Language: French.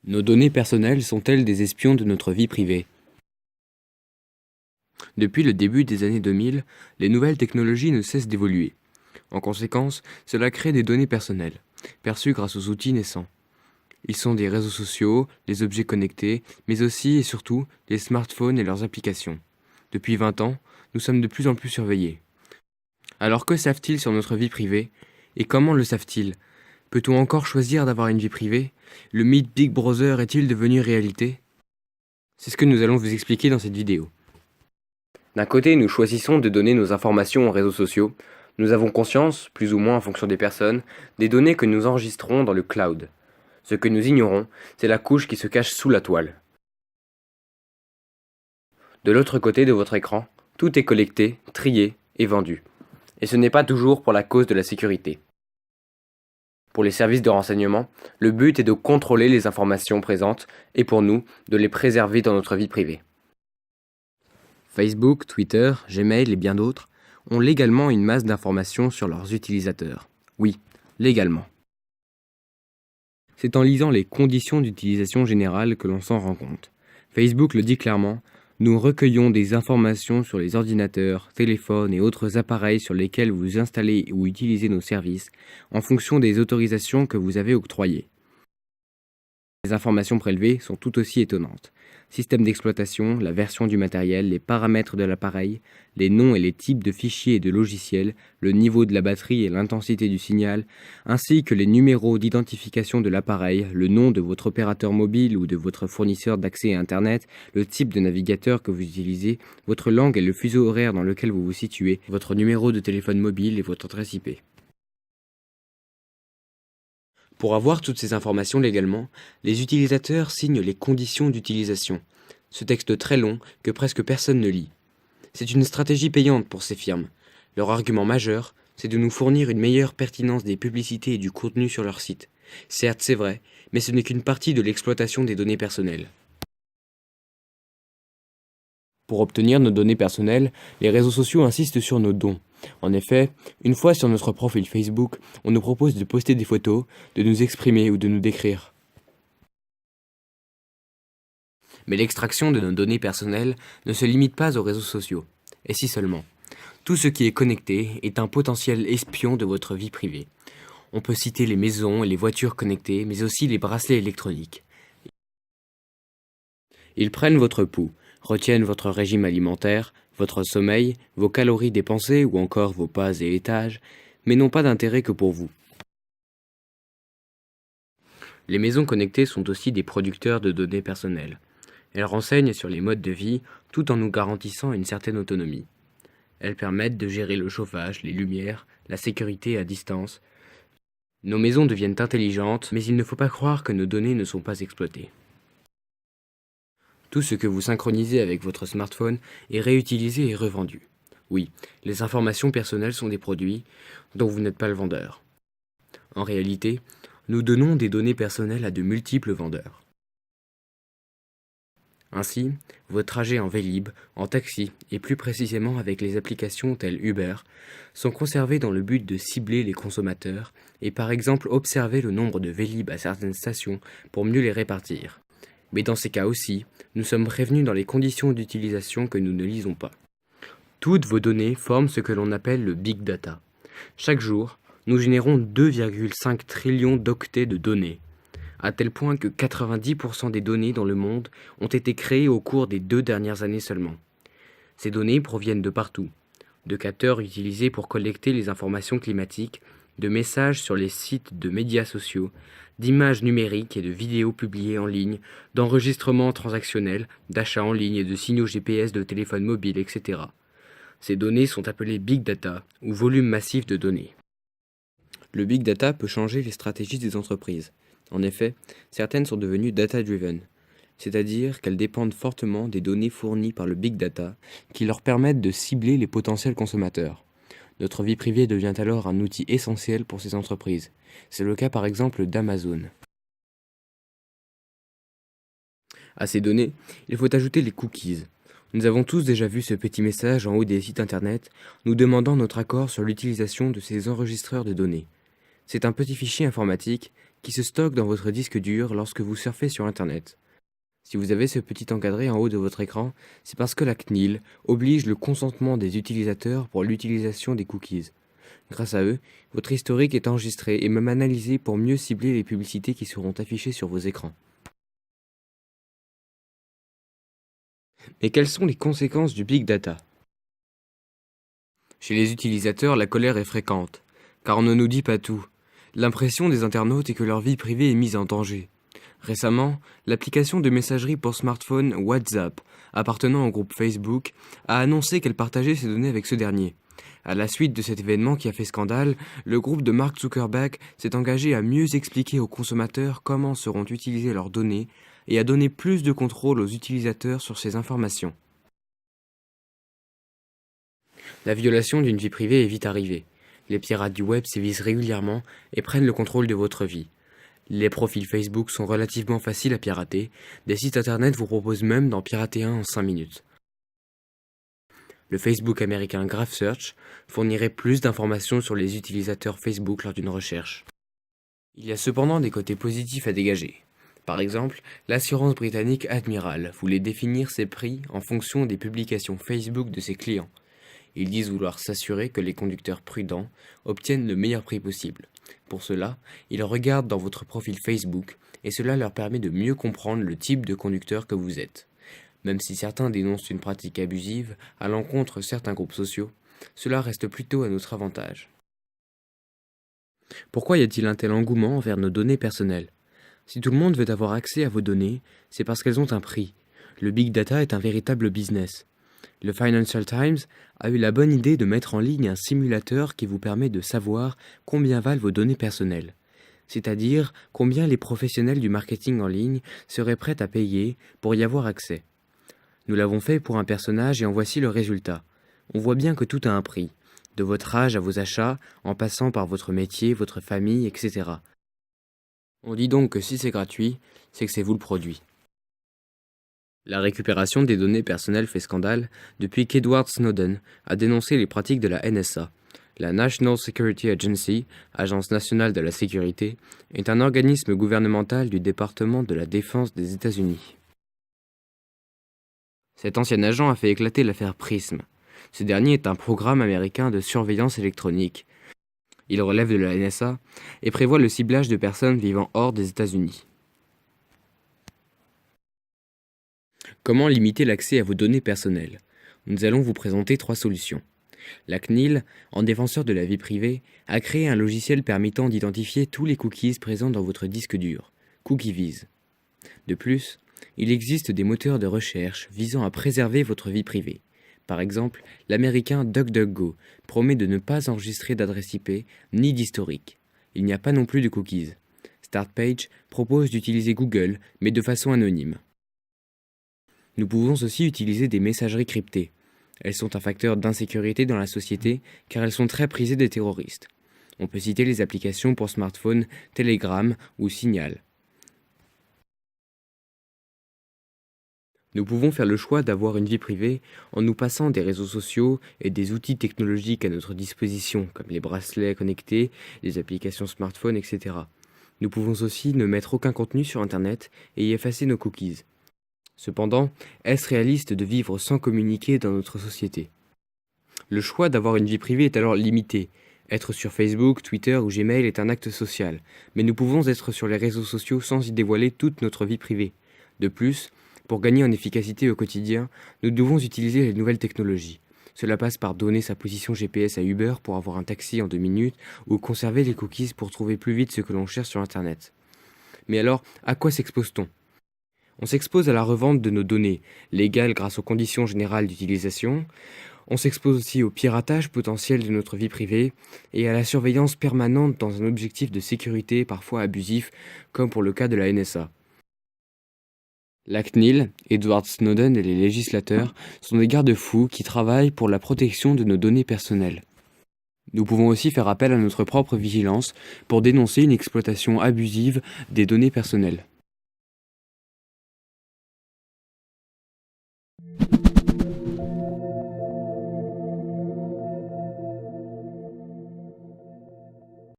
Nos données personnelles sont-elles des espions de notre vie privée? Depuis le début des années 2000, les nouvelles technologies ne cessent d'évoluer. En conséquence, cela crée des données personnelles, perçues grâce aux outils naissants. Ils sont des réseaux sociaux, des objets connectés, mais aussi et surtout les smartphones et leurs applications. Depuis 20 ans, nous sommes de plus en plus surveillés. Alors que savent-ils sur notre vie privée? Et comment le savent-ils? Peut-on encore choisir d'avoir une vie privée? Le mythe Big Brother est-il devenu réalité? C'est ce que nous allons vous expliquer dans cette vidéo. D'un côté, nous choisissons de donner nos informations aux réseaux sociaux. Nous avons conscience, plus ou moins en fonction des personnes, des données que nous enregistrons dans le cloud. Ce que nous ignorons, c'est la couche qui se cache sous la toile. De l'autre côté de votre écran, tout est collecté, trié et vendu. Et ce n'est pas toujours pour la cause de la sécurité. Pour les services de renseignement, le but est de contrôler les informations présentes et pour nous, de les préserver dans notre vie privée. Facebook, Twitter, Gmail et bien d'autres ont légalement une masse d'informations sur leurs utilisateurs. Oui, légalement. C'est en lisant les conditions d'utilisation générale que l'on s'en rend compte. Facebook le dit clairement, nous recueillons des informations sur les ordinateurs, téléphones et autres appareils sur lesquels vous installez ou utilisez nos services en fonction des autorisations que vous avez octroyées. Les informations prélevées sont tout aussi étonnantes. Système d'exploitation, la version du matériel, les paramètres de l'appareil, les noms et les types de fichiers et de logiciels, le niveau de la batterie et l'intensité du signal, ainsi que les numéros d'identification de l'appareil, le nom de votre opérateur mobile ou de votre fournisseur d'accès à Internet, le type de navigateur que vous utilisez, votre langue et le fuseau horaire dans lequel vous vous situez, votre numéro de téléphone mobile et votre adresse IP. Pour avoir toutes ces informations légalement, les utilisateurs signent les conditions d'utilisation. Ce texte très long que presque personne ne lit. C'est une stratégie payante pour ces firmes. Leur argument majeur, c'est de nous fournir une meilleure pertinence des publicités et du contenu sur leur site. Certes, c'est vrai, mais ce n'est qu'une partie de l'exploitation des données personnelles. Pour obtenir nos données personnelles, les réseaux sociaux insistent sur nos dons. En effet, une fois sur notre profil Facebook, on nous propose de poster des photos, de nous exprimer ou de nous décrire. Mais l'extraction de nos données personnelles ne se limite pas aux réseaux sociaux. Et si seulement. Tout ce qui est connecté est un potentiel espion de votre vie privée. On peut citer les maisons et les voitures connectées, mais aussi les bracelets électroniques. Ils prennent votre pouls, retiennent votre régime alimentaire, votre sommeil, vos calories dépensées ou encore vos pas et étages, mais n'ont pas d'intérêt que pour vous. Les maisons connectées sont aussi des producteurs de données personnelles. Elles renseignent sur les modes de vie tout en nous garantissant une certaine autonomie. Elles permettent de gérer le chauffage, les lumières, la sécurité à distance. Nos maisons deviennent intelligentes, mais il ne faut pas croire que nos données ne sont pas exploitées. Tout ce que vous synchronisez avec votre smartphone est réutilisé et revendu. Oui, les informations personnelles sont des produits dont vous n'êtes pas le vendeur. En réalité, nous donnons des données personnelles à de multiples vendeurs. Ainsi, vos trajets en Vélib, en taxi et plus précisément avec les applications telles Uber sont conservés dans le but de cibler les consommateurs et par exemple observer le nombre de Vélib à certaines stations pour mieux les répartir. Mais dans ces cas aussi, nous sommes prévenus dans les conditions d'utilisation que nous ne lisons pas. Toutes vos données forment ce que l'on appelle le Big Data. Chaque jour, nous générons 2,5 trillions d'octets de données, à tel point que 90% des données dans le monde ont été créées au cours des 2 dernières années seulement. Ces données proviennent de partout, de capteurs utilisés pour collecter les informations climatiques, de messages sur les sites de médias sociaux, d'images numériques et de vidéos publiées en ligne, d'enregistrements transactionnels, d'achats en ligne et de signaux GPS de téléphones mobiles, etc. Ces données sont appelées Big Data ou volume massif de données. Le Big Data peut changer les stratégies des entreprises. En effet, certaines sont devenues data-driven, c'est-à-dire qu'elles dépendent fortement des données fournies par le Big Data qui leur permettent de cibler les potentiels consommateurs. Notre vie privée devient alors un outil essentiel pour ces entreprises. C'est le cas par exemple d'Amazon. À ces données, il faut ajouter les cookies. Nous avons tous déjà vu ce petit message en haut des sites internet nous demandant notre accord sur l'utilisation de ces enregistreurs de données. C'est un petit fichier informatique qui se stocke dans votre disque dur lorsque vous surfez sur Internet. Si vous avez ce petit encadré en haut de votre écran, c'est parce que la CNIL oblige le consentement des utilisateurs pour l'utilisation des cookies. Grâce à eux, votre historique est enregistré et même analysé pour mieux cibler les publicités qui seront affichées sur vos écrans. Mais quelles sont les conséquences du Big Data ? Chez les utilisateurs, la colère est fréquente, car on ne nous dit pas tout. L'impression des internautes est que leur vie privée est mise en danger. Récemment, l'application de messagerie pour smartphone WhatsApp, appartenant au groupe Facebook, a annoncé qu'elle partageait ses données avec ce dernier. À la suite de cet événement qui a fait scandale, le groupe de Mark Zuckerberg s'est engagé à mieux expliquer aux consommateurs comment seront utilisées leurs données et à donner plus de contrôle aux utilisateurs sur ces informations. La violation d'une vie privée est vite arrivée. Les pirates du web sévissent régulièrement et prennent le contrôle de votre vie. Les profils Facebook sont relativement faciles à pirater. Des sites internet vous proposent même d'en pirater un en 5 minutes. Le Facebook américain Graph Search fournirait plus d'informations sur les utilisateurs Facebook lors d'une recherche. Il y a cependant des côtés positifs à dégager. Par exemple, l'assurance britannique Admiral voulait définir ses prix en fonction des publications Facebook de ses clients. Ils disent vouloir s'assurer que les conducteurs prudents obtiennent le meilleur prix possible. Pour cela, ils regardent dans votre profil Facebook et cela leur permet de mieux comprendre le type de conducteur que vous êtes. Même si certains dénoncent une pratique abusive à l'encontre de certains groupes sociaux, cela reste plutôt à notre avantage. Pourquoi y a-t-il un tel engouement envers nos données personnelles ? Si tout le monde veut avoir accès à vos données, c'est parce qu'elles ont un prix. Le Big Data est un véritable business. Le Financial Times a eu la bonne idée de mettre en ligne un simulateur qui vous permet de savoir combien valent vos données personnelles, c'est-à-dire combien les professionnels du marketing en ligne seraient prêts à payer pour y avoir accès. Nous l'avons fait pour un personnage et en voici le résultat. On voit bien que tout a un prix, de votre âge à vos achats, en passant par votre métier, votre famille, etc. On dit donc que si c'est gratuit, c'est que c'est vous le produit. La récupération des données personnelles fait scandale depuis qu'Edward Snowden a dénoncé les pratiques de la NSA. La National Security Agency, Agence nationale de la sécurité, est un organisme gouvernemental du département de la défense des États-Unis. Cet ancien agent a fait éclater l'affaire Prism. Ce dernier est un programme américain de surveillance électronique. Il relève de la NSA et prévoit le ciblage de personnes vivant hors des États-Unis. Comment limiter l'accès à vos données personnelles ? Nous allons vous présenter 3 solutions. La CNIL, en défenseur de la vie privée, a créé un logiciel permettant d'identifier tous les cookies présents dans votre disque dur, CookieViz. De plus, il existe des moteurs de recherche visant à préserver votre vie privée. Par exemple, l'américain DuckDuckGo promet de ne pas enregistrer d'adresse IP ni d'historique. Il n'y a pas non plus de cookies. Startpage propose d'utiliser Google, mais de façon anonyme. Nous pouvons aussi utiliser des messageries cryptées. Elles sont un facteur d'insécurité dans la société car elles sont très prisées des terroristes. On peut citer les applications pour smartphone Telegram ou Signal. Nous pouvons faire le choix d'avoir une vie privée en nous passant des réseaux sociaux et des outils technologiques à notre disposition, comme les bracelets connectés, les applications smartphone, etc. Nous pouvons aussi ne mettre aucun contenu sur Internet et y effacer nos cookies. Cependant, est-ce réaliste de vivre sans communiquer dans notre société ? Le choix d'avoir une vie privée est alors limité. Être sur Facebook, Twitter ou Gmail est un acte social, mais nous pouvons être sur les réseaux sociaux sans y dévoiler toute notre vie privée. De plus, pour gagner en efficacité au quotidien, nous devons utiliser les nouvelles technologies. Cela passe par donner sa position GPS à Uber pour avoir un taxi en 2 minutes ou conserver les cookies pour trouver plus vite ce que l'on cherche sur Internet. Mais alors, à quoi s'expose-t-on ? On s'expose à la revente de nos données, légales grâce aux conditions générales d'utilisation. On s'expose aussi au piratage potentiel de notre vie privée et à la surveillance permanente dans un objectif de sécurité parfois abusif, comme pour le cas de la NSA. La CNIL, Edward Snowden et les législateurs sont des garde-fous qui travaillent pour la protection de nos données personnelles. Nous pouvons aussi faire appel à notre propre vigilance pour dénoncer une exploitation abusive des données personnelles.